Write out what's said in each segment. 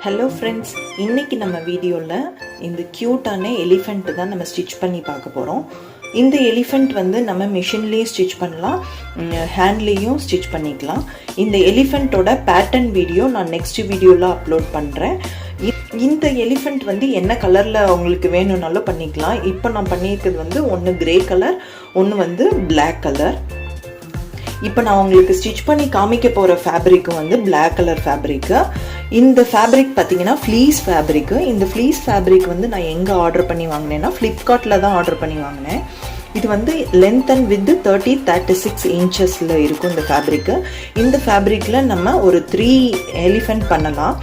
Hello friends, இன்றைக்கி நம்ம வீடியோவில் இந்த க்யூட்டான எலிஃபெண்ட் தான் நம்ம ஸ்டிச் பண்ணி பார்க்க போகிறோம். இந்த எலிஃபெண்ட் வந்து நம்ம மிஷின்லேயும் ஸ்டிச் பண்ணலாம், ஹேண்ட்லேயும் ஸ்டிச் பண்ணிக்கலாம். இந்த எலிஃபெண்ட்டோட பேட்டர்ன் வீடியோ நான் நெக்ஸ்ட் வீடியோவில் அப்லோட் பண்ணுறேன். இந்த எலிஃபெண்ட் வந்து என்ன கலரில் உங்களுக்கு வேணும்னாலும் பண்ணிக்கலாம். இப்போ நான் பண்ணியிருக்கிறது வந்து ஒன்று கிரே கலர், ஒன்று வந்து பிளாக் கலர். இப்போ நான் உங்களுக்கு ஸ்டிச் பண்ணி காமிக்க போகிற ஃபேப்ரிக்கு வந்து பிளாக் கலர் ஃபேப்ரிக்கு. இந்த ஃபேப்ரிக் பார்த்தீங்கன்னா ஃப்ளீஸ் ஃபேப்ரிக்கு. இந்த ஃப்ளீஸ் ஃபேப்ரிக் வந்து நான் எங்கே ஆர்டர் பண்ணி வாங்கினேன்னா ஃப்ளிப்கார்ட்டில் தான் ஆர்டர் பண்ணி வாங்கினேன். இது வந்து லென்த் அண்ட் வித் 36 இன்ச்சஸில் இருக்கும் இந்த ஃபேப்ரிக்கு. இந்த ஃபேப்ரிக்கில் நம்ம ஒரு 3 எலிஃபெண்ட் பண்ணலாம்.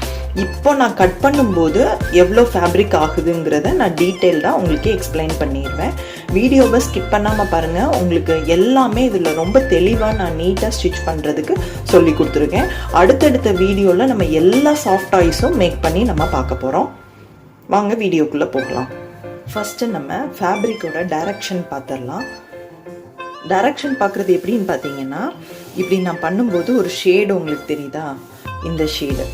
இப்போ நான் கட் பண்ணும்போது எவ்வளோ ஃபேப்ரிக் ஆகுதுங்கிறத நான் டீட்டெயில்டாக உங்களுக்கு எக்ஸ்பிளைன் பண்ணிடுவேன். வீடியோவை ஸ்கிப் பண்ணாமல் பாருங்கள். உங்களுக்கு எல்லாமே இதில் ரொம்ப தெளிவாக நான் நீட்டாக ஸ்டிச் பண்ணுறதுக்கு சொல்லி கொடுத்துருக்கேன். அடுத்தடுத்த வீடியோவில் நம்ம எல்லா சாஃப்ட் டாய்ஸும் மேக் பண்ணி நம்ம பார்க்க போகிறோம். வாங்க வீடியோக்குள்ளே போகலாம். ஃபஸ்ட்டு நம்ம ஃபேப்ரிக்கோட டைரக்ஷன் பார்த்துடலாம். டைரக்ஷன் பார்க்குறது எப்படின்னு பார்த்தீங்கன்னா, இப்படி நான் பண்ணும்போது ஒரு ஷேடு உங்களுக்கு தெரியுதா, இந்த ஷேடு.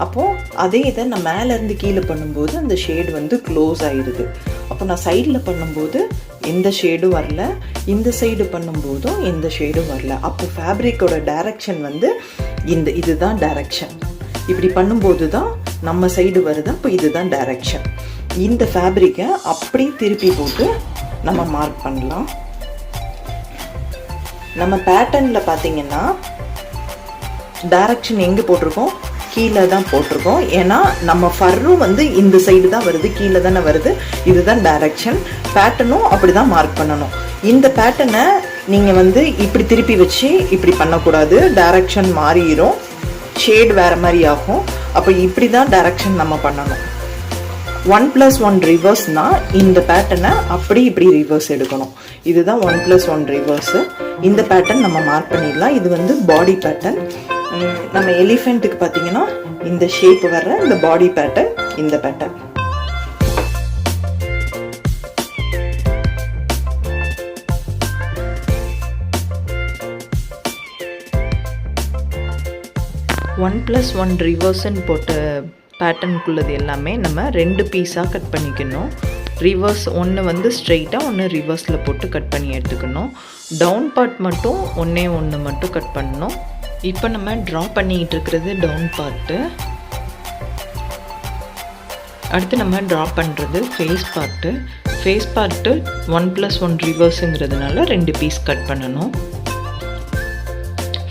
அப்போது அதே இதை நான் மேலேருந்து கீழே பண்ணும்போது அந்த ஷேடு வந்து க்ளோஸ் ஆகிடுது. அப்போ நான் சைடில் பண்ணும்போது எந்த ஷேடும் வரல, இந்த சைடு பண்ணும்போதும் எந்த ஷேடும் வரல. அப்போ ஃபேப்ரிக்கோட டைரக்ஷன் வந்து இதுதான் டைரக்ஷன். இப்படி பண்ணும்போது தான் நம்ம சைடு வருது. அப்போ இதுதான் டைரக்ஷன். இந்த ஃபேப்ரிக்கை அப்படி திருப்பி போட்டு நம்ம மார்க் பண்ணலாம். நம்ம பேட்டர்னில் பார்த்தீங்கன்னா டைரக்ஷன் எங்கே போட்டிருக்கோம், கீழே தான் போட்டிருக்கோம். ஏன்னா நம்ம ஃபர்ரும் வந்து இந்த சைடு தான் வருது, கீழே தானே வருது. இதுதான் டைரக்ஷன். பேட்டர்னும் அப்படி தான் மார்க் பண்ணணும். இந்த பேட்டர்னை நீங்கள் வந்து இப்படி திருப்பி வச்சு இப்படி பண்ணக்கூடாது. டைரக்ஷன் மாறிடும், ஷேட் வேறு மாதிரி ஆகும். அப்போ இப்படி தான் டைரக்ஷன் நம்ம பண்ணணும். 1+1 ரிவர்ஸ்னா இந்த பேட்டர்னை அப்படி இப்படி ரிவர்ஸ் எடுக்கணும். இதுதான் 1+1 ரிவர்ஸு. இந்த பேட்டர்ன் நம்ம மார்க் பண்ணிடலாம். இது வந்து பாடி பேட்டர்ன். நம்ம எலிஃபெண்ட்டுக்கு பார்த்தீங்கன்னா இந்த ஷேப் வர்ற இந்த பாடி பேட்டர்ன், இந்த பேட்டர்ன். (1+1 ரிவர்ஸ்ன்னு போட்ட பேட்டர்னுக்குள்ளது எல்லாமே நம்ம 2 பீஸாக கட் பண்ணிக்கணும். ரிவர்ஸ் ஒன்று வந்து ஸ்ட்ரெயிட்டாக, ஒன்று ரிவர்ஸில் போட்டு கட் பண்ணி எடுத்துக்கணும். டவுன் பார்ட் மட்டும் ஒன்று மட்டும் கட் பண்ணணும். இப்போ நம்ம ட்ரா பண்ணிக்கிட்டு இருக்கிறது டவுன் பார்ட்டு. அடுத்து நம்ம ட்ரா பண்ணுறது ஃபேஸ் பார்ட்டு. ஃபேஸ் பார்ட்டு 1+1 ரிவர்ஸுங்கிறதுனால 2 பீஸ் கட் பண்ணணும்.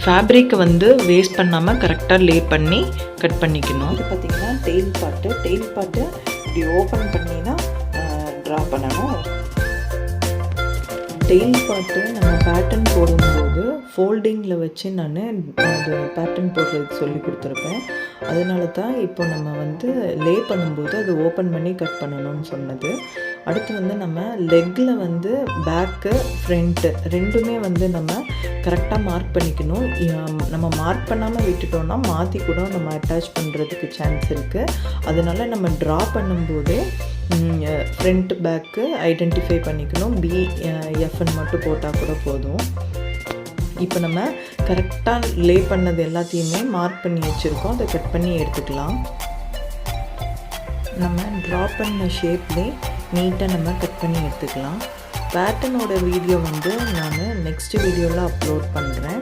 ஃபேப்ரிக்கை வந்து வேஸ்ட் பண்ணாமல் கரெக்டாக லே பண்ணி கட் பண்ணிக்கணும். இது பார்த்திங்கன்னா டெயில் பார்ட்டு. டெயில் பார்ட்டு இப்படி ஓப்பன் பண்ணி தான் ட்ரா பண்ணணும். டெயில் பார்ட்டு நம்ம பேட்டர்ன் போடும்போது ஃபோல்டிங்கில் வச்சு நான் அது பேட்டர்ன் போடுறதுக்கு சொல்லி கொடுத்துருப்பேன். அதனால தான் இப்போ நம்ம வந்து லே பண்ணும்போது அது ஓப்பன் பண்ணி கட் பண்ணணும்னு சொன்னது. அடுத்து வந்து நம்ம லெக்கில் வந்து பேக்கு ஃப்ரண்ட்டு ரெண்டுமே வந்து நம்ம கரெக்டாக மார்க் பண்ணிக்கணும். நம்ம மார்க் பண்ணாமல் விட்டுட்டோம்னா மாற்றி கூட நம்ம அட்டாச் பண்ணுறதுக்கு சான்ஸ் இருக்குது. அதனால் நம்ம ட்ரா பண்ணும்போதே ஃப்ரண்ட் பேக்கு ஐடென்டிஃபை பண்ணிக்கணும். BFன்னு மட்டும் போட்டால் கூட போதும். இப்போ நம்ம கரெக்டாக லே பண்ணது எல்லாத்தையுமே மார்க் பண்ணி வச்சுருக்கோம். அதை கட் பண்ணி எடுத்துக்கலாம். நம்ம ட்ரா பண்ண ஷேப்லேயே நீட்டாக நம்ம கட் பண்ணி எடுத்துக்கலாம். பேட்டர்னோட வீடியோ வந்து நான் நெக்ஸ்ட் வீடியோவில் அப்லோட் பண்ணுறேன்.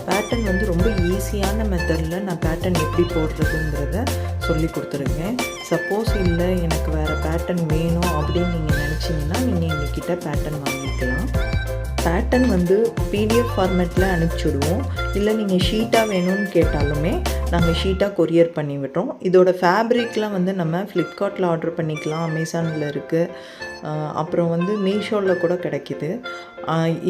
பேட்டர்ன் வந்து ரொம்ப ஈஸியான மெத்தடில் நான் பேட்டர்ன் எப்படி போடுறதுங்கிறத சொல்லி கொடுத்துருக்கேன். சப்போஸ் இல்லை எனக்கு வேறு பேட்டர்ன் வேணும் அப்படின்னு நீங்கள் நினச்சிங்கன்னா நீங்கள் எங்ககிட்ட பேட்டர்ன் வாங்கிக்கலாம். பேட்டர்ன் வந்து PDF ஃபார்மேட்டில் அனுப்பிச்சுடுவோம். இல்லை நீங்கள் ஷீட்டாக வேணும்னு கேட்டாலுமே நாங்கள் ஷீட்டாக கொரியர் பண்ணி விட்டோம். இதோட ஃபேப்ரிக்லாம் வந்து நம்ம ஃப்ளிப்கார்ட்டில் ஆர்டர் பண்ணிக்கலாம், அமேசானில் இருக்குது, அப்புறம் வந்து மீஷோவில் கூட கிடைக்கிது.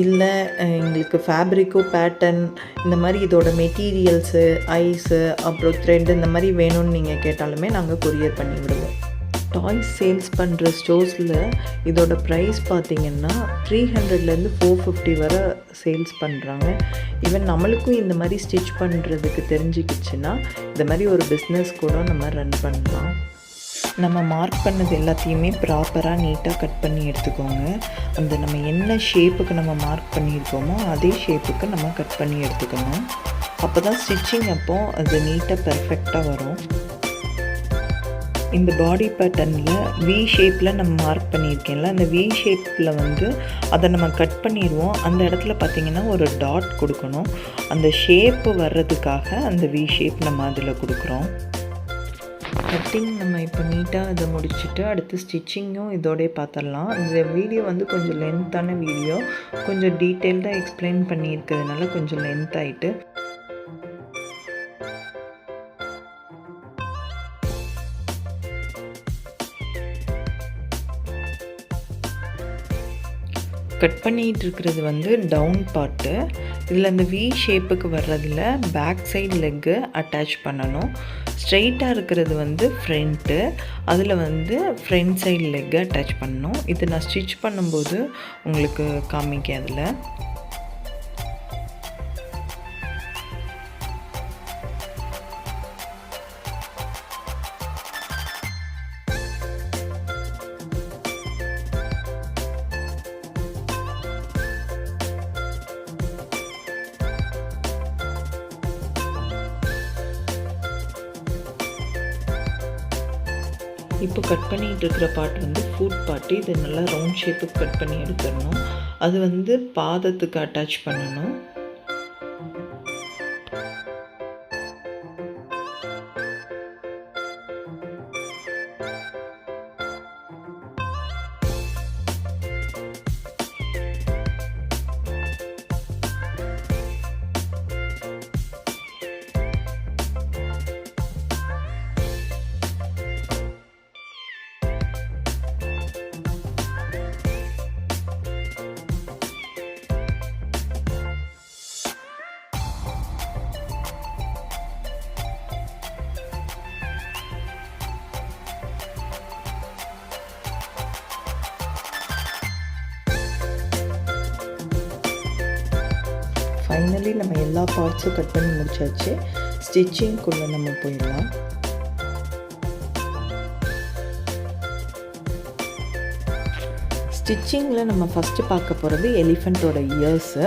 இல்லை எங்களுக்கு ஃபேப்ரிக்கோ பேட்டர்ன் இந்த மாதிரி இதோட மெட்டீரியல்ஸு, ஐஸு, அப்புறம் த்ரெட் இந்த மாதிரி வேணும்னு நீங்கள் கேட்டாலுமே நாங்கள் கொரியர் பண்ணி விடுவோம். டாய்ஸ் சேல்ஸ் பண்ணுற ஸ்டோர்ஸில் இதோட ப்ரைஸ் பார்த்திங்கன்னா 300லேருந்து 450 வரை சேல்ஸ் பண்ணுறாங்க. ஈவன் நம்மளுக்கும் இந்த மாதிரி ஸ்டிச் பண்ணுறதுக்கு தெரிஞ்சுக்கிச்சுன்னா இந்த மாதிரி ஒரு பிஸ்னஸ் கூட நம்ம ரன் பண்ணலாம். நம்ம மார்க் பண்ணது எல்லாத்தையுமே ப்ராப்பராக நீட்டாக கட் பண்ணி எடுத்துக்கோங்க. அந்த நம்ம என்ன ஷேப்புக்கு நம்ம மார்க் பண்ணியிருக்கோமோ அதே ஷேப்புக்கு நம்ம கட் பண்ணி எடுத்துக்கணும். அப்போ தான் ஸ்டிச்சிங் அப்போது அது நீட்டாக பெர்ஃபெக்டாக வரும். இந்த பாடி பேட்டர்னில் வி ஷேப்பில் நம்ம மார்க் பண்ணியிருக்கேன்ல, அந்த வி ஷேப்பில் வந்து அதை நம்ம கட் பண்ணிடுவோம். அந்த இடத்துல பார்த்திங்கன்னா ஒரு டாட் கொடுக்கணும். அந்த ஷேப்பு வர்றதுக்காக அந்த வி ஷேப் நம்ம அதில் கொடுக்குறோம். கட்டிங் நம்ம இப்போ நீட்டாக அதை முடிச்சுட்டு அடுத்து ஸ்டிச்சிங்கும் இதோடய பார்த்துடலாம். இந்த வீடியோ வந்து கொஞ்சம் லென்த்தான வீடியோ, கொஞ்சம் டீட்டெயில்டாக எக்ஸ்பிளைன் பண்ணியிருக்கிறதுனால கொஞ்சம் லென்த் ஆகிட்டு. கட் பண்ணிகிட்டு இருக்கிறது வந்து டவுன் பார்ட்டு. இதில் அந்த வி ஷேப்புக்கு வர்றதில் பேக் சைடு லெக்கு அட்டாச் பண்ணணும். ஸ்ட்ரெயிட்டாக இருக்கிறது வந்து ஃப்ரண்ட்டு, அதில் வந்து ஃப்ரண்ட் சைடு லெக்கு அட்டாச் பண்ணணும். இது நான் ஸ்டிச் பண்ணும்போது உங்களுக்கு காமிக்க அதில். இப்போ கட் பண்ணிகிட்டு இருக்கிற பார்ட் வந்து ஃபுட் பார்ட்டு. இது நல்லா ரவுண்ட் ஷேப்புக்கு கட் பண்ணி எடுத்துடணும். அது வந்து பாதத்துக்கு அட்டாச் பண்ணணும். ஃபைனலி நம்ம எல்லா பார்ட்ஸும் கட் பண்ணி முடிச்சாச்சு. ஸ்டிச்சிங்குள்ளே நம்ம போயிடலாம். ஸ்டிச்சிங்கில் நம்ம ஃபஸ்ட்டு பார்க்க போகிறது எலிஃபண்ட்டோட இயர்ஸு.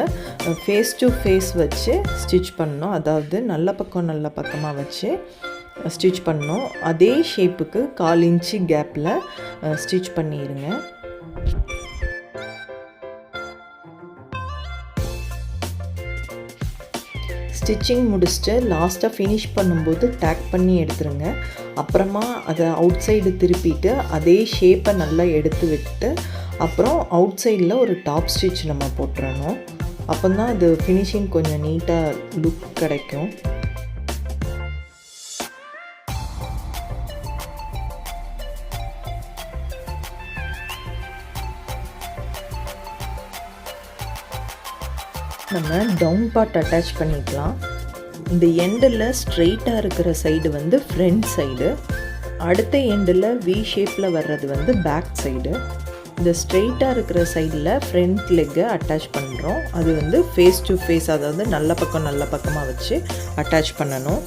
ஃபேஸ் டு ஃபேஸ் வச்சு ஸ்டிச் பண்ணணும். அதாவது நல்ல பக்கமாக வச்சு ஸ்டிச் பண்ணணும். அதே ஷேப்புக்கு 1/4 இன்ச்சு கேப்பில் ஸ்டிச் பண்ணிடுங்க. ஸ்டிச்சிங் முடிச்சுட்டு லாஸ்ட்டாக ஃபினிஷ் பண்ணும்போது டேக் பண்ணி எடுத்துருங்க. அப்புறமா அதை அவுட் சைடு திருப்பிட்டு அதே ஷேப்பை நல்லா எடுத்து விட்டு அப்புறம் அவுட் சைடில் ஒரு டாப் ஸ்டிச் நம்ம போட்டுறணும். அப்போ தான் அது ஃபினிஷிங் கொஞ்சம் நீட்டாக லுக் கிடைக்கும். நம்ம டவுன் பார்ட் அட்டாச் பண்ணிக்கலாம். இந்த எண்டில் ஸ்ட்ரெயிட்டாக இருக்கிற சைடு வந்து ஃப்ரண்ட் சைடு, அடுத்த எண்டில் வி ஷேப்பில் வர்றது வந்து பேக் சைடு. இந்த ஸ்ட்ரெயிட்டாக இருக்கிற சைடில் ஃப்ரண்ட் லெக்கை அட்டாச் பண்ணுறோம். அது வந்து ஃபேஸ் டு ஃபேஸ், அதாவது நல்ல பக்கமாக வச்சு அட்டாச் பண்ணணும்.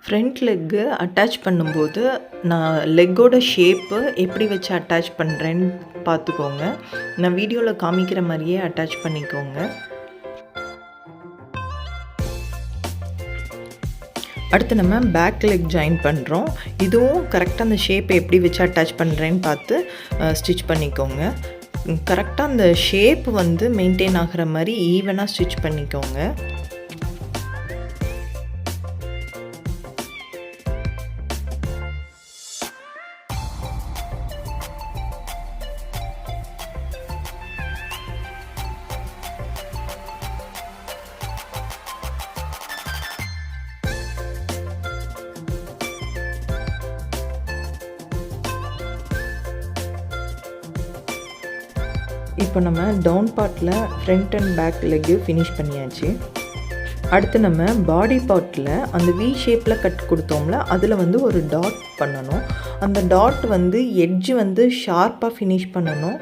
ஃப்ரண்ட் லெக்கு அட்டாச் பண்ணும்போது நான் லெக்கோட ஷேப்பு எப்படி வச்சு அட்டாச் பண்ணுறேன்னு பார்த்துக்கோங்க. நான் வீடியோவில் காமிக்கிற மாதிரியே அட்டாச் பண்ணிக்கோங்க. அடுத்து நம்ம பேக் லெக் ஜாயின் பண்ணுறோம். இதுவும் கரெக்டாக அந்த ஷேப்பை எப்படி வச்சு அட்டாச் பண்ணுறேன்னு பார்த்து ஸ்டிச் பண்ணிக்கோங்க. கரெக்டாக அந்த ஷேப் வந்து மெயின்டைன் ஆகிற மாதிரி ஈவனாக ஸ்டிச் பண்ணிக்கோங்க. இப்போ நம்ம டவுன் பார்ட்டில் front and back leg finish பண்ணியாச்சு. அடுத்து நம்ம பாடி பார்ட்டில் அந்த வி ஷேப்பில் கட் கொடுத்தோம்ல, அதில் வந்து ஒரு டாட் பண்ணணும். அந்த டாட் வந்து எட்ஜ் வந்து ஷார்ப்பாக ஃபினிஷ் பண்ணணும்.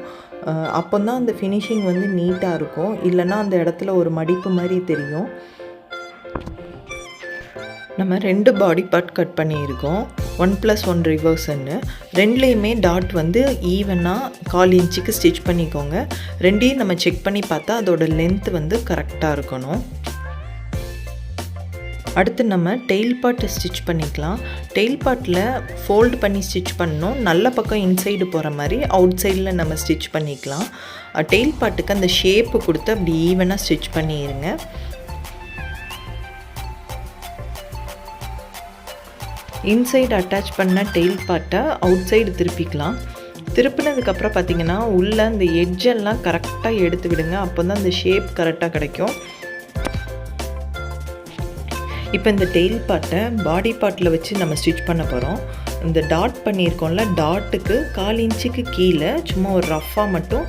அப்போ தான் அந்த ஃபினிஷிங் வந்து நீட்டாக இருக்கும். இல்லைன்னா அந்த இடத்துல ஒரு மடிப்பு மாதிரி தெரியும். நம்ம 2 பாடி பார்ட் கட் பண்ணியிருக்கோம். 1+1 ரிவர்ஸ்ன்னு ரெண்டுலேயுமே டாட் வந்து ஈவனாக 1/4 இன்ச்சுக்கு ஸ்டிச் பண்ணிக்கோங்க. ரெண்டையும் நம்ம செக் பண்ணி பார்த்தா அதோட லென்த் வந்து கரெக்டாக இருக்கணும். அடுத்து நம்ம டெயில் பார்ட் ஸ்டிச் பண்ணிக்கலாம். டெயில் பார்ட்டில் ஃபோல்டு பண்ணி ஸ்டிச் பண்ணணும். நல்ல பக்கம் இன்சைடு போகிற மாதிரி அவுட் சைடில் நம்ம ஸ்டிச் பண்ணிக்கலாம். டெயில் பார்ட்டுக்கு அந்த ஷேப்பு கொடுத்து அப்படி ஈவனாக ஸ்டிச் பண்ணிடுங்க. இன்சைடு அட்டாச் பண்ண டெயில் பார்ட்டை அவுட் சைடு திருப்பிக்கலாம். திருப்பினதுக்கப்புறம் பார்த்திங்கன்னா உள்ளே அந்த எட்ஜெல்லாம் கரெக்டாக எடுத்து விடுங்க. அப்போ தான் அந்த ஷேப் கரெக்டாக கிடைக்கும். இப்போ இந்த டெயில் பார்ட்டை பாடி பார்ட்டில் வச்சு நம்ம ஸ்டிச் பண்ண போகிறோம். இந்த டாட் பண்ணியிருக்கோம்ல, டாட்டுக்கு 1/4 இன்ச்சுக்கு கீழே சும்மா ஒரு ரஃப்பாக மட்டும்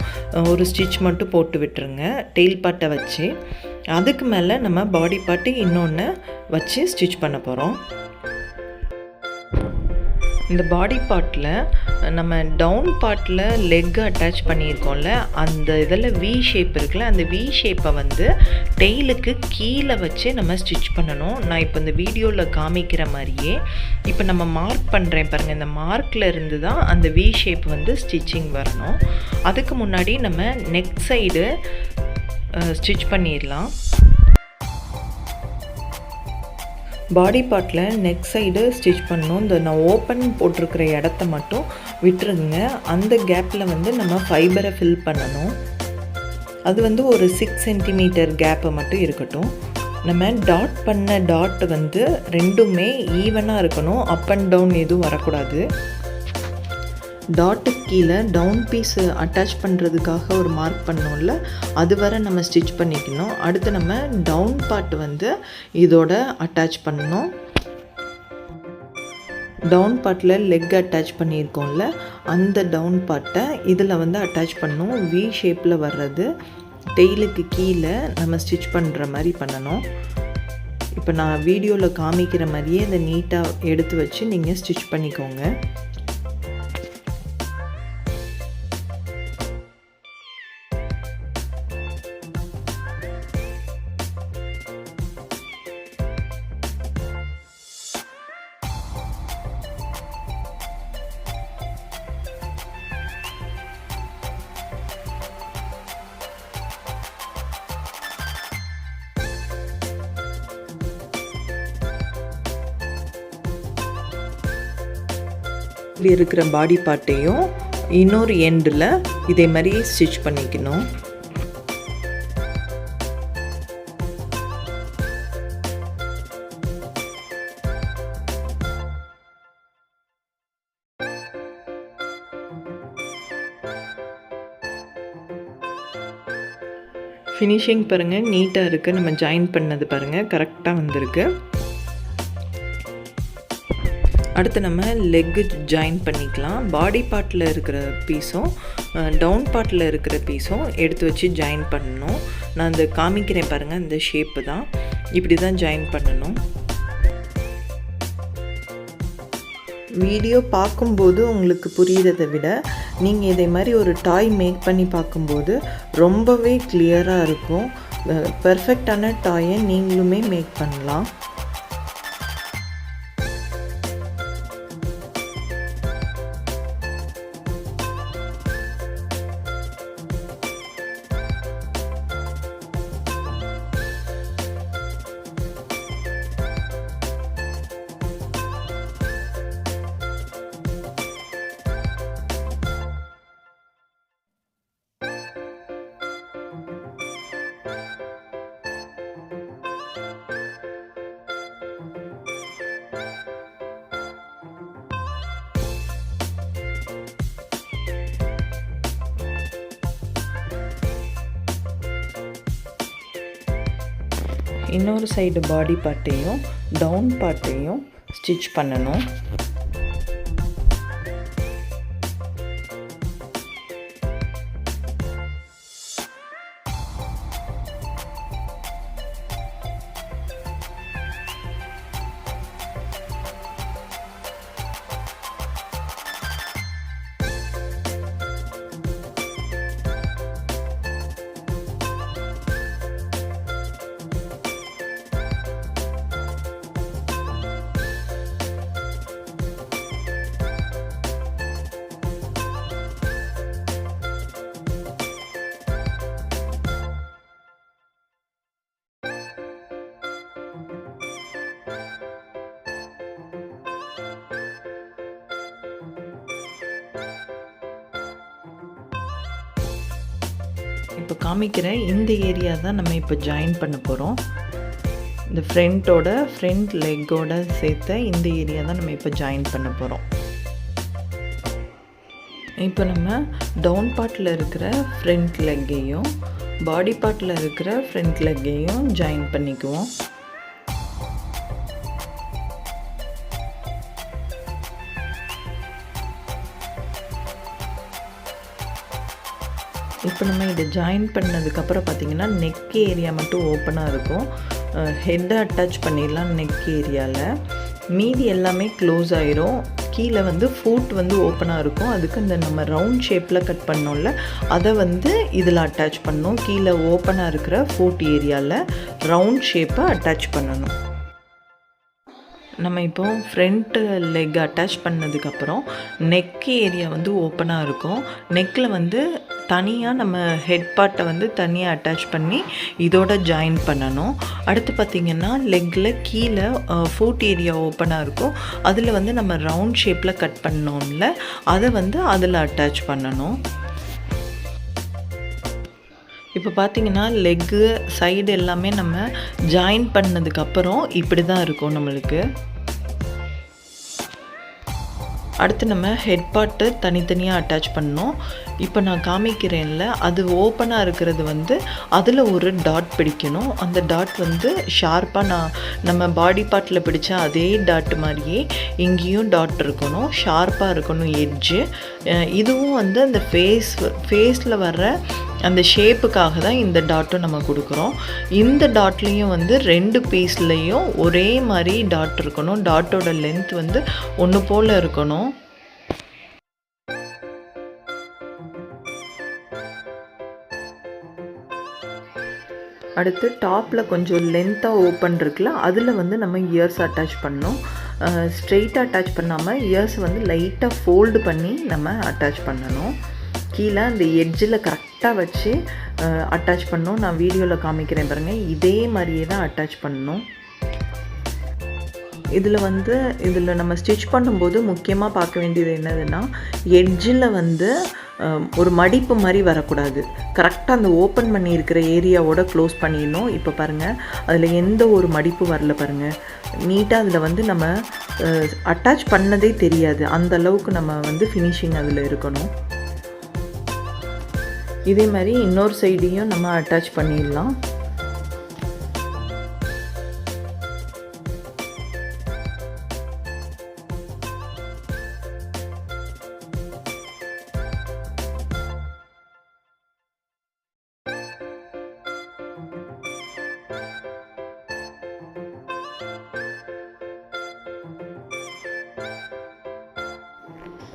ஒரு ஸ்டிச் மட்டும் போட்டு விட்டுருங்க டெயில் பார்ட்டை வச்சு. அதுக்கு மேலே நம்ம பாடி பார்ட்டு இன்னொன்று வச்சு ஸ்டிச் பண்ண போகிறோம். இந்த பாடி பார்ட்டில் நம்ம டவுன் பார்ட்டில் லெக் அட்டாச் பண்ணியிருக்கோம்ல, அந்த இதில் வி ஷேப் இருக்குல்ல, அந்த வி ஷேப்பை வந்து டெய்லுக்கு கீழே வச்சு நம்ம ஸ்டிச் பண்ணணும். நான் இப்போ இந்த வீடியோவில் காமிக்கிற மாதிரியே இப்போ நம்ம மார்க் பண்ணுறேன் பாருங்கள். இந்த மார்க்கில் இருந்து தான் அந்த வி ஷேப் வந்து ஸ்டிச்சிங் வரணும். அதுக்கு முன்னாடி நம்ம நெக் சைடு ஸ்டிச் பண்ணிடலாம். பாடி பார்ட்டில் நெக் சைடு ஸ்டிச் பண்ணணும். இந்த நான் ஓப்பன் போட்டிருக்கிற இடத்த மட்டும் விட்டுருங்க. அந்த கேப்பில் வந்து நம்ம ஃபைபரை ஃபில் பண்ணணும். அது வந்து ஒரு 6 சென்டிமீட்டர் கேப்பை மட்டும் இருக்கட்டும். நம்ம டாட் பண்ண டாட் வந்து ரெண்டுமே ஈவனாக இருக்கணும். அப் அண்ட் டவுன் எதுவும் வரக்கூடாது. டாட்டுக்கு கீழே டவுன் பீஸ் அட்டாச் பண்ணுறதுக்காக ஒரு மார்க் பண்ணோம்ல, அது வரை நம்ம ஸ்டிச் பண்ணிக்கணும். அடுத்து நம்ம டவுன் பார்ட் வந்து இதோட அட்டாச் பண்ணணும். டவுன் பார்ட்டில் லெக் அட்டாச் பண்ணியிருக்கோம்ல, அந்த டவுன் பார்ட்டை இதில் வந்து அட்டாச் பண்ணணும். வி ஷேப்பில் வர்றது டெய்லுக்கு கீழே நம்ம ஸ்டிச் பண்ணுற மாதிரி பண்ணணும். இப்போ நான் வீடியோவில் காமிக்கிற மாதிரியே இதை நீட்டாக எடுத்து வச்சு நீங்கள் ஸ்டிச் பண்ணிக்கோங்க. இருக்கிற பாடி பார்ட்டையும் இன்னொரு எண்டில் இதே மாதிரி ஸ்டிச் பண்ணிக்கணும். ஃபினிஷிங் பாருங்கள், நீட்டாக இருக்குது. நம்ம ஜாயின் பண்ணது பாருங்கள், கரெக்டாக வந்திருக்கு. அடுத்து நம்ம லெக்கு ஜாயின் பண்ணிக்கலாம். பாடி பார்ட்டில் இருக்கிற பீஸும் டவுன் பார்ட்டில் இருக்கிற பீஸும் எடுத்து வச்சு ஜாயின் பண்ணணும். நான் அந்த காமிக்கிறேன் பாருங்கள், இந்த ஷேப்பு தான், இப்படி தான் ஜாயின் பண்ணணும். வீடியோ பார்க்கும்போது உங்களுக்கு புரிகிறதை விட நீங்கள் இதே மாதிரி ஒரு டாய் மேக் பண்ணி பார்க்கும்போது ரொம்பவே கிளியராக இருக்கும். பெர்ஃபெக்டான டாயை நீங்களுமே மேக் பண்ணலாம். இன்னொரு சைடு பாடி பார்ட்டையும் டவுன் பார்ட்டையும் ஸ்டிச் பண்ணணும். இப்போ காமிக்கிற இந்த ஏரியா தான் நம்ம இப்போ ஜாயின் பண்ண போகிறோம். இந்த ஃப்ரண்ட் லெக்கோட சேர்த்த இந்த ஏரியா தான் நம்ம இப்போ ஜாயின் பண்ண போகிறோம். இப்போ நம்ம டவுன் பார்ட்டில் இருக்கிற ஃப்ரண்ட் லெக்கையும் பாடி பார்ட்டில் இருக்கிற ஃப்ரண்ட் லெக்கையும் ஜாயின் பண்ணிக்குவோம். இப்போ நம்ம இதை ஜாயின் பண்ணதுக்கப்புறம் பார்த்திங்கன்னா நெக் ஏரியா மட்டும் ஓப்பனாக இருக்கும். ஹெட்டை அட்டாச் பண்ணிடலாம் நெக் ஏரியாவில். மீதி எல்லாமே க்ளோஸ் ஆயிரும். கீழே வந்து ஃபூட் வந்து ஓப்பனாக இருக்கும். அதுக்கு இந்த நம்ம ரவுண்ட் ஷேப்பில் கட் பண்ணோம்ல அதை வந்து இதில் அட்டாச் பண்ணணும். கீழே ஓப்பனாக இருக்கிற ஃபூட் ஏரியாவில் ரவுண்ட் ஷேப்பை அட்டாச் பண்ணணும். நம்ம இப்போ ஃப்ரண்ட் லெக் அட்டாச் பண்ணதுக்கப்புறம் நெக் ஏரியா வந்து ஓப்பனாக இருக்கும். நெக்கில் வந்து தனியாக நம்ம ஹெட் பார்ட்டை வந்து தனியாக அட்டாச் பண்ணி இதோட ஜாயின் பண்ணணும். அடுத்து பார்த்திங்கன்னா லெக்கில் கீழே ஃபூட் ஏரியா ஓப்பனாக இருக்கும். அதில் வந்து நம்ம ரவுண்ட் ஷேப்பில் கட் பண்ணோம்ல அதை வந்து அதில் அட்டாச் பண்ணணும். இப்போ பார்த்திங்கன்னா லெக்கு சைடு எல்லாமே நம்ம ஜாயின் பண்ணதுக்கப்புறம் இப்படி தான் இருக்கும் நம்மளுக்கு. அடுத்து நம்ம ஹெட் பார்ட்டு தனித்தனியாக அட்டாச் பண்ணோம். இப்போ நான் காமிக்கிறேன்ல அது ஓப்பனாக இருக்கிறது வந்து அதில் ஒரு டாட் பிடிக்கணும். அந்த டாட் வந்து ஷார்ப்பாக நம்ம பாடி பார்ட்டில் பிடிச்ச அதே டாட் மாதிரியே இங்கேயும் டாட் இருக்கணும், ஷார்ப்பாக இருக்கணும் எட்ஜு. இதுவும் வந்து அந்த ஃபேஸில் வர்ற அந்த ஷேப்புக்காக தான் இந்த டாட்டும் நம்ம கொடுக்குறோம். இந்த டாட்லேயும் வந்து 2 பீஸ்லேயும் ஒரே மாதிரி டாட் இருக்கணும். டாட்டோட லென்த் வந்து ஒன்று போல் இருக்கணும். அடுத்து டாப்பில் கொஞ்சம் லென்த்தாக ஓப்பன் இருக்குல்ல அதில் வந்து நம்ம இயர்ஸ் அட்டாச் பண்ணோம். ஸ்ட்ரெயிட்டாக அட்டாச் பண்ணாமல் இயர்ஸ் வந்து லைட்டாக ஃபோல்டு பண்ணி நம்ம அட்டாச் பண்ணணும். கீழே அந்த எட்ஜில் கரெக்டாக வச்சு அட்டாச் பண்ணணும். நான் வீடியோவில் காமிக்கிறேன் பாருங்கள். இதே மாதிரியே தான் அட்டாச் பண்ணணும். இதில் நம்ம ஸ்டிச் பண்ணும்போது முக்கியமாக பார்க்க வேண்டியது என்னதுன்னா எட்ஜில் வந்து ஒரு மடிப்பு மாதிரி வரக்கூடாது. கரெக்டாக அந்த ஓப்பன் பண்ணியிருக்கிற ஏரியாவோட க்ளோஸ் பண்ணிடணும். இப்போ பாருங்கள் அதில் எந்த ஒரு மடிப்பு வரல பாருங்கள். நீட்டாக அதில் வந்து நம்ம அட்டாச் பண்ணதே தெரியாது. அந்த அளவுக்கு நம்ம வந்து ஃபினிஷிங் அதில் இருக்கணும். இதே மாதிரி இன்னொரு சைடையும் நம்ம அட்டாச் பண்ணிடலாம்.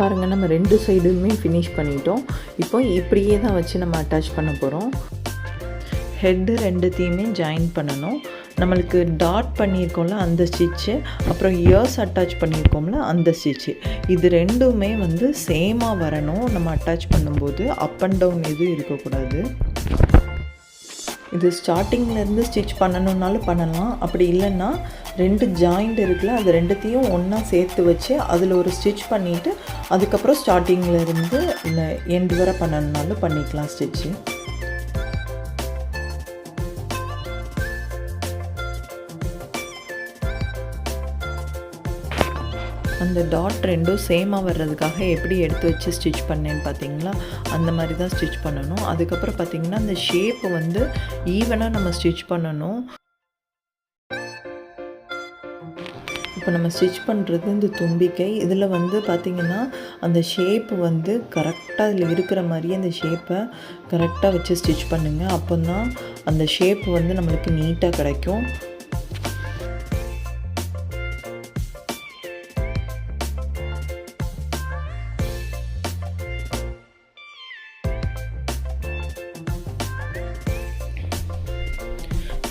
பாருங்கள் நம்ம 2 சைடுமே ஃபினிஷ் பண்ணிட்டோம். இப்போ இப்படியே தான் வச்சு நம்ம அட்டாச் பண்ண போகிறோம். ஹெட்டு 2த்தையுமே ஜாயின் பண்ணணும். நம்மளுக்கு டாட் பண்ணியிருக்கோம்ல அந்த ஸ்டிச்சு, அப்புறம் இயர்ஸ் அட்டாச் பண்ணியிருக்கோம்ல அந்த ஸ்டிச்சு, இது 2மே வந்து சேமாக வரணும். நம்ம அட்டாச் பண்ணும்போது அப் அண்ட் டவுன் எதுவும் இருக்கக்கூடாது. இது ஸ்டார்டிங்லேருந்து ஸ்டிச் பண்ணணுன்னாலும் பண்ணலாம். அப்படி இல்லைன்னா 2 ஜாயிண்ட் இருக்குல்ல அது 2த்தையும் ஒன்றா சேர்த்து வச்சு அதில் ஒரு ஸ்டிச் பண்ணிவிட்டு அதுக்கப்புறம் ஸ்டார்டிங்லேருந்து இல்லை எண்டு வரை பண்ணணுன்னாலும் பண்ணிக்கலாம் ஸ்டிச்சு. அந்த டாட் 2ம் சேமாக வர்றதுக்காக எப்படி எடுத்து வச்சு ஸ்டிச் பண்ணேன்னு பார்த்தீங்களா, அந்த மாதிரி தான் ஸ்டிச் பண்ணணும். அதுக்கப்புறம் பார்த்திங்கன்னா அந்த ஷேப்பை வந்து ஈவனாக நம்ம ஸ்டிச் பண்ணணும். இப்போ நம்ம ஸ்டிச் பண்ணுறது இந்த தும்பிக்கை. இதில் வந்து பார்த்திங்கன்னா அந்த ஷேப்பு வந்து கரெக்டாக அதில் இருக்கிற மாதிரியே அந்த ஷேப்பை கரெக்டாக வச்சு ஸ்டிச் பண்ணுங்கள். அப்போ தான் அந்த ஷேப்பு வந்து நம்மளுக்கு நீட்டாக கிடைக்கும்.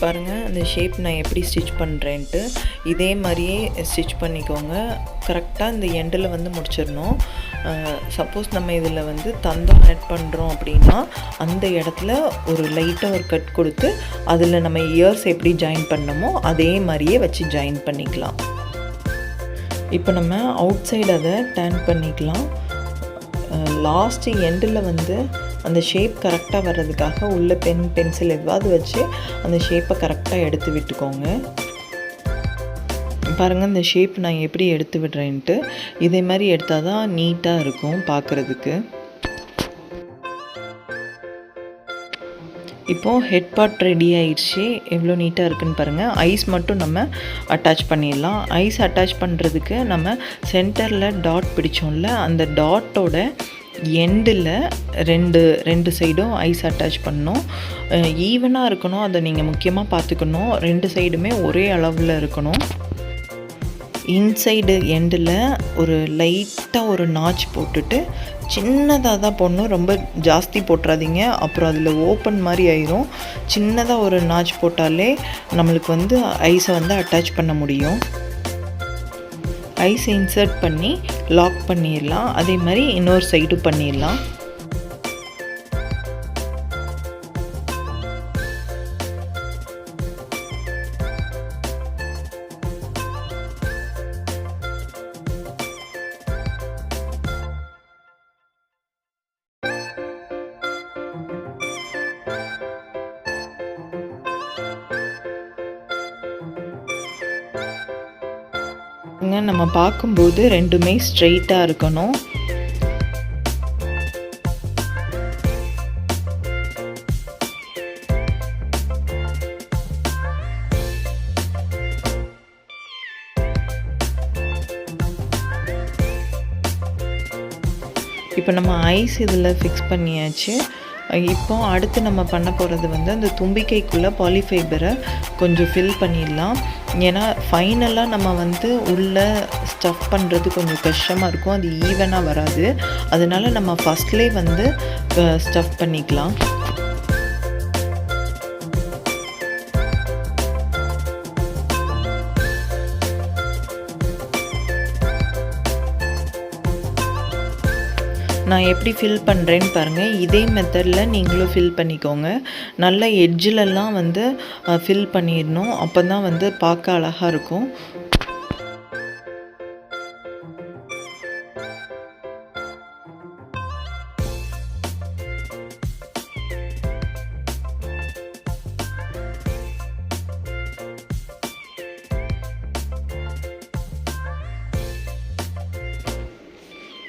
பாருங்கள் அந்த ஷேப் நான் எப்படி ஸ்டிச் பண்ணுறேன்ட்டு. இதே மாதிரியே ஸ்டிச் பண்ணிக்கோங்க. கரெக்டாக இந்த எண்டில் வந்து முடிச்சிடணும். சப்போஸ் நம்ம இதில் வந்து தந்தம் ஆட் பண்ணுறோம் அப்படின்னா அந்த இடத்துல ஒரு லைட்டாக ஒரு கட் கொடுத்து அதில் நம்ம இயர்ஸ் எப்படி ஜாயின் பண்ணமோ அதே மாதிரியே வச்சு ஜாயின் பண்ணிக்கலாம். இப்போ நம்ம அவுட் சைடு அதை டர்ன் பண்ணிக்கலாம். லாஸ்ட்டு எண்டில் வந்து அந்த ஷேப் கரெக்டாக வர்றதுக்காக உள்ள பென்சில் எதுவாவது வச்சு அந்த ஷேப்பை கரெக்டாக எடுத்து விட்டுக்கோங்க. பாருங்கள் இந்த ஷேப் நான் எப்படி எடுத்து விடுறேன்ட்டு. இதே மாதிரி எடுத்தால் தான் நீட்டாக இருக்கும் பார்க்குறதுக்கு. இப்போது ஹெட் பார்ட் ரெடி ஆயிடுச்சு. எவ்வளோ நீட்டாக இருக்குதுன்னு பாருங்கள். ஐஸ் மட்டும் நம்ம அட்டாச் பண்ணிடலாம். ஐஸ் அட்டாச் பண்ணுறதுக்கு நம்ம சென்டரில் டாட் பிடிச்சோம்ல, அந்த டாட்டோட எண்டில் ரெண்டு சைடும் ஐஸ் அட்டாச் பண்ணணும். ஈவனாக இருக்கணும், அதை நீங்கள் முக்கியமாக பார்த்துக்கணும். 2 சைடுமே ஒரே அளவில் இருக்கணும். இன்சைடு எண்டில் ஒரு லைட்டாக ஒரு நாச் போட்டுட்டு சின்னதாக தான் போடணும், ரொம்ப ஜாஸ்தி போட்டுறாதீங்க, அப்புறம் அதில் ஓப்பன் மாதிரி ஆயிரும். சின்னதாக ஒரு நாச் போட்டாலே நம்மளுக்கு வந்து ஐஸை வந்து அட்டாச் பண்ண முடியும். ஐஸ் இன்சர்ட் பண்ணி லாக் பண்ணிடலாம். அதே மாதிரி இன்னொரு சைடும் பண்ணிடலாம். நம்ம பார்க்கும்போது ரெண்டுமே ஸ்ட்ரெயிட்டாக இருக்கணும். இப்போ நம்ம ஐஸ் இதில் ஃபிக்ஸ் பண்ணியாச்சு. இப்போ அடுத்து நம்ம பண்ண போகிறது வந்து அந்த தும்பிக்கைக்குள்ளே பாலிஃபைபரை கொஞ்சம் ஃபில் பண்ணிடலாம். ஏன்னா ஃபைனலாக நம்ம வந்து உள்ளே ஸ்டஃப் பண்ணுறது கொஞ்சம் கஷ்டமாக இருக்கும், அது ஈவனாக வராது. அதனால் நம்ம ஃபஸ்ட்லேயே வந்து ஸ்டஃப் பண்ணிக்கலாம். நான் எப்படி ஃபில் பண்ணுறேன்னு பாருங்கள். இதே மெத்தடில் நீங்களும் ஃபில் பண்ணிக்கோங்க. நல்ல எட்ஜிலெல்லாம் வந்து ஃபில் பண்ணிடணும், அப்போ தான் வந்து பார்க்க அழகாக இருக்கும்.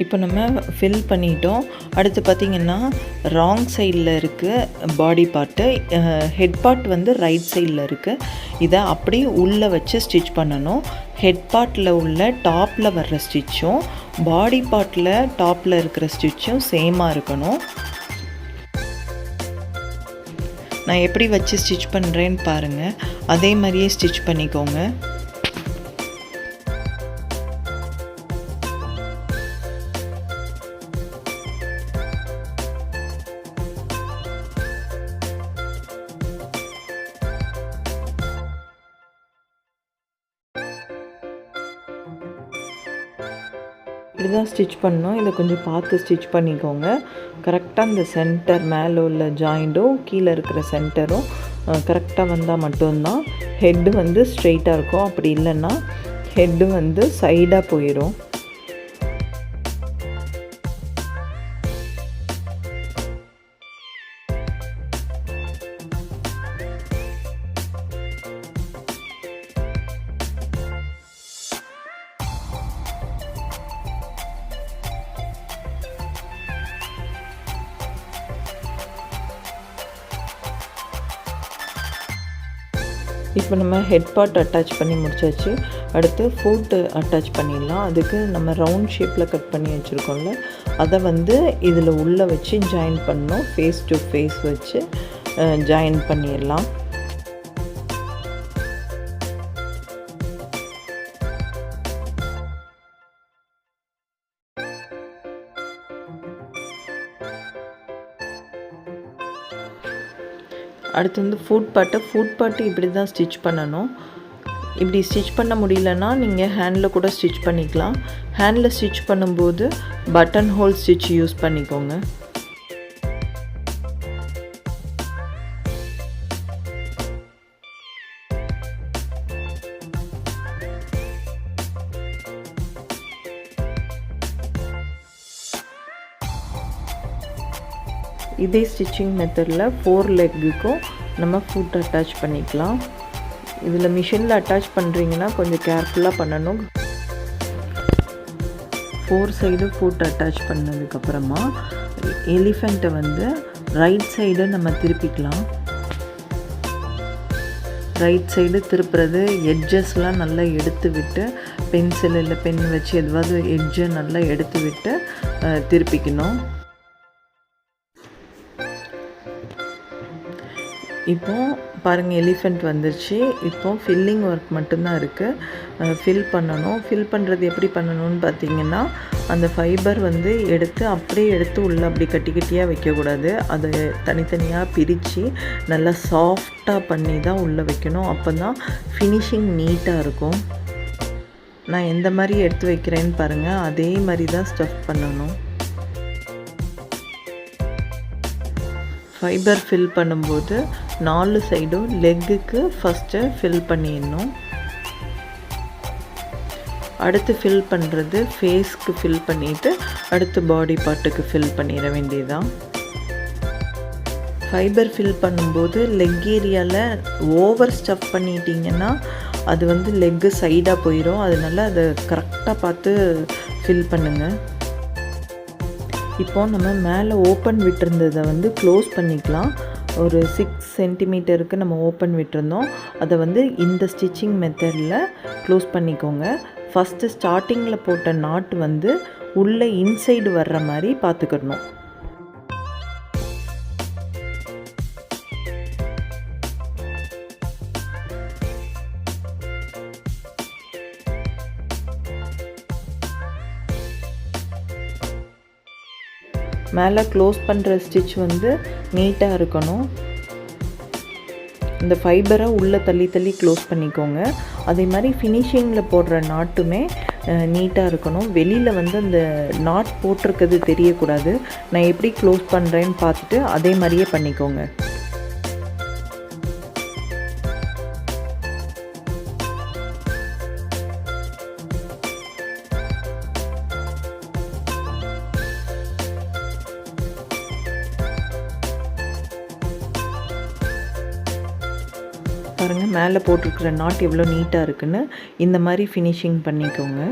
இப்போ நம்ம ஃபில் பண்ணிட்டோம். அடுத்து பார்த்திங்கன்னா ராங் சைடில் இருக்குது பாடி பார்ட்டு, ஹெட் பார்ட் வந்து ரைட் சைடில் இருக்குது. இதை அப்படியே உள்ளே வச்சு ஸ்டிச் பண்ணணும். ஹெட் பார்ட்டில் உள்ள டாப்பில் வர்ற ஸ்டிச்சும் பாடி பார்ட்டில் டாப்பில் இருக்கிற ஸ்டிச்சும் சேமாக இருக்கணும். நான் எப்படி வச்சு ஸ்டிச் பண்ணுறேன்னு பாருங்கள். அதே மாதிரியே ஸ்டிச் பண்ணிக்கோங்க. இப்படி தான் ஸ்டிச் பண்ணோம். இதை கொஞ்சம் பார்த்து ஸ்டிச் பண்ணிக்கோங்க. கரெக்டாக இந்த சென்டர் மேலே உள்ள ஜாயிண்ட்டும் கீழே இருக்கிற சென்டரும் கரெக்டாக வந்தால் மட்டும்தான் ஹெட்டு வந்து ஸ்ட்ரெயிட்டாக இருக்கும். அப்படி இல்லைன்னா ஹெட்டு வந்து சைடாக போயிடும். இப்போ நம்ம ஹெட் பார்ட் அட்டாச் பண்ணி முடிச்சாச்சு. அடுத்து ஃபுட் அட்டாச் பண்ணிடலாம். அதுக்கு நம்ம ரவுண்ட் ஷேப்பில் கட் பண்ணி வச்சுருக்கோம்ல, அதை வந்து இதில் உள்ளே வச்சு ஜாயின் பண்ணணும். ஃபேஸ் டு ஃபேஸ் வச்சு ஜாயின் பண்ணிடலாம். அடுத்து வந்து ஃபுட் பார்ட்டு இப்படி தான் ஸ்டிச் பண்ணணும். இப்படி ஸ்டிச் பண்ண முடியலன்னா நீங்கள் ஹேண்டில் கூட ஸ்டிச் பண்ணிக்கலாம். ஹேண்டில் ஸ்டிச் பண்ணும்போது பட்டன் ஹோல் ஸ்டிச் யூஸ் பண்ணிக்கோங்க. இதே ஸ்டிச்சிங் மெத்தடில் 4 லெக்குக்கும் நம்ம ஃபுட் அட்டாச் பண்ணிக்கலாம். இதில் மிஷினில் அட்டாச் பண்ணுறீங்கன்னா கொஞ்சம் கேர்ஃபுல்லாக பண்ணணும். 4 சைடு ஃபுட் அட்டாச் பண்ணதுக்கப்புறமா எலிஃபெண்ட்டை வந்து ரைட் சைடு நம்ம திருப்பிக்கலாம். ரைட் சைடு திருப்புறது எட்ஜஸ்லாம் நல்லா எடுத்து விட்டு பென்சில் இல்லை பென் வச்சு எதுவாவது எட்ஜை நல்லா எடுத்து விட்டு திருப்பிக்கணும். இப்போ பாருங்கள் எலிஃபெண்ட் வந்துருச்சு. இப்போ ஃபில்லிங் ஒர்க் மட்டும்தான் இருக்குது. ஃபில் பண்ணணும். ஃபில் பண்ணுறது எப்படி பண்ணணும்னு பார்த்தீங்கன்னா அந்த ஃபைபர் வந்து அப்படியே எடுத்து உள்ளே அப்படி கட்டி கட்டியாக வைக்கக்கூடாது. அதை தனித்தனியாக பிரித்து நல்லா சாஃப்டாக பண்ணி தான் உள்ளே வைக்கணும். அப்போ தான் ஃபினிஷிங் நீட்டாக இருக்கும். நான் எந்த மாதிரி எடுத்து வைக்கிறேன்னு பாருங்கள், அதே மாதிரி தான் ஸ்டஃப் பண்ணணும். ஃபைபர் ஃபில் பண்ணும்போது 4 சைடும் லெக்குக்கு ஃபஸ்ட்டு ஃபில் பண்ணிடணும். அடுத்து ஃபில் பண்ணுறது ஃபேஸ்க்கு ஃபில் பண்ணிவிட்டு அடுத்து பாடி பார்ட்டுக்கு ஃபில் பண்ணிட வேண்டியதுதான். ஃபைபர் ஃபில் பண்ணும்போது லெக் ஏரியாவில் ஓவர் ஸ்டஃப் பண்ணிட்டீங்கன்னா அது வந்து லெக்கு சைடாக போயிடும். அதனால அதை கரெக்டாக பார்த்து ஃபில் பண்ணுங்கள். இப்போது நம்ம மேலே ஓப்பன் விட்டுருந்ததை வந்து க்ளோஸ் பண்ணிக்கலாம். ஒரு 6 சென்டிமீட்டருக்கு நம்ம ஓப்பன் விட்டுருந்தோம். அதை வந்து இந்த ஸ்டிச்சிங் மெத்தடில் க்ளோஸ் பண்ணிக்கோங்க. ஃபஸ்ட்டு ஸ்டார்டிங்கில் போட்ட நாட் வந்து உள்ளே இன்சைடு வர்ற மாதிரி பார்த்துக்கணும். மேலே க்ளோஸ் பண்ணுற ஸ்டிச் வந்து நீட்டாக இருக்கணும். இந்த ஃபைபரை உள்ளே தள்ளி தள்ளி க்ளோஸ் பண்ணிக்கோங்க. அதே மாதிரி ஃபினிஷிங்கில் போடுற நாட்டுமே நீட்டாக இருக்கணும். வெளியில் வந்து அந்த நாட் போட்டிருக்கிறது தெரியக்கூடாது. நான் எப்படி க்ளோஸ் பண்ணுறேன்னு பார்த்துட்டு அதே மாதிரியே பண்ணிக்கோங்க. பாருங்கள் மேலே போட்டிருக்கிற நாட் எவ்வளோ நீட்டாக இருக்குன்னு. இந்த மாதிரி ஃபினிஷிங் பண்ணிக்கோங்க.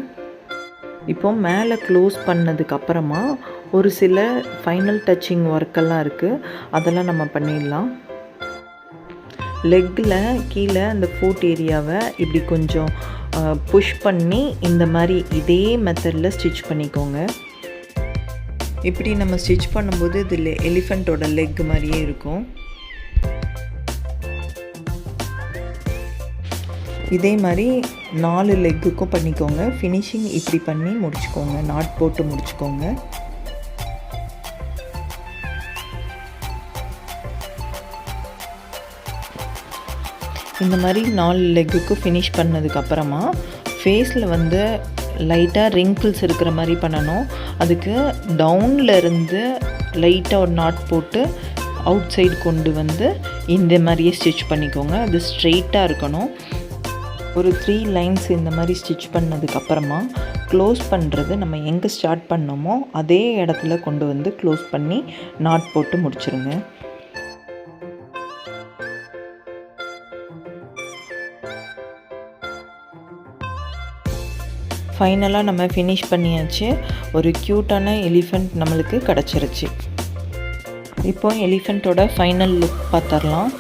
இப்போ மேலே க்ளோஸ் பண்ணதுக்கப்புறமா ஒரு சில ஃபைனல் டச்சிங் ஒர்க்கெல்லாம் இருக்குது. அதெல்லாம் நம்ம பண்ணிடலாம். லெக்கில் கீழே அந்த ஃபுட் ஏரியாவை இப்படி கொஞ்சம் புஷ் பண்ணி இந்த மாதிரி இதே மெத்தடில் ஸ்டிச் பண்ணிக்கோங்க. இப்படி நம்ம ஸ்டிச் பண்ணும்போது இதில் எலிஃபெண்ட்டோட லெக் மாதிரியே இருக்கும். இதே மாதிரி 4 லெக்குக்கும் பண்ணிக்கோங்க. ஃபினிஷிங் இப்படி பண்ணி முடிச்சுக்கோங்க. நாட் போட்டு முடிச்சுக்கோங்க. இந்த மாதிரி 4 லெக்குக்கும் ஃபினிஷ் பண்ணதுக்கப்புறமா ஃபேஸில் வந்து லைட்டாக ரிங்கிள்ஸ் இருக்கிற மாதிரி பண்ணணும். அதுக்கு டவுனில் இருந்து லைட்டாக ஒரு நாட் போட்டு அவுட் சைடு கொண்டு வந்து இந்த மாதிரியே ஸ்டிச் பண்ணிக்கோங்க. அது ஸ்ட்ரெயிட்டாக இருக்கணும். ஒரு 3 லைன்ஸ் இந்த மாதிரி ஸ்டிச் பண்ணதுக்கப்புறமா க்ளோஸ் பண்ணுறது நம்ம எங்கே ஸ்டார்ட் பண்ணோமோ அதே இடத்துல கொண்டு வந்து க்ளோஸ் பண்ணி நாட் போட்டு முடிச்சிருங்க. ஃபைனலாக நம்ம ஃபினிஷ் பண்ணியாச்சு. ஒரு க்யூட்டான எலிஃபெண்ட் நம்மளுக்கு கிடச்சிருச்சு. இப்போ எலிஃபெண்ட்டோட ஃபைனல் லுக் பார்த்துடலாம்.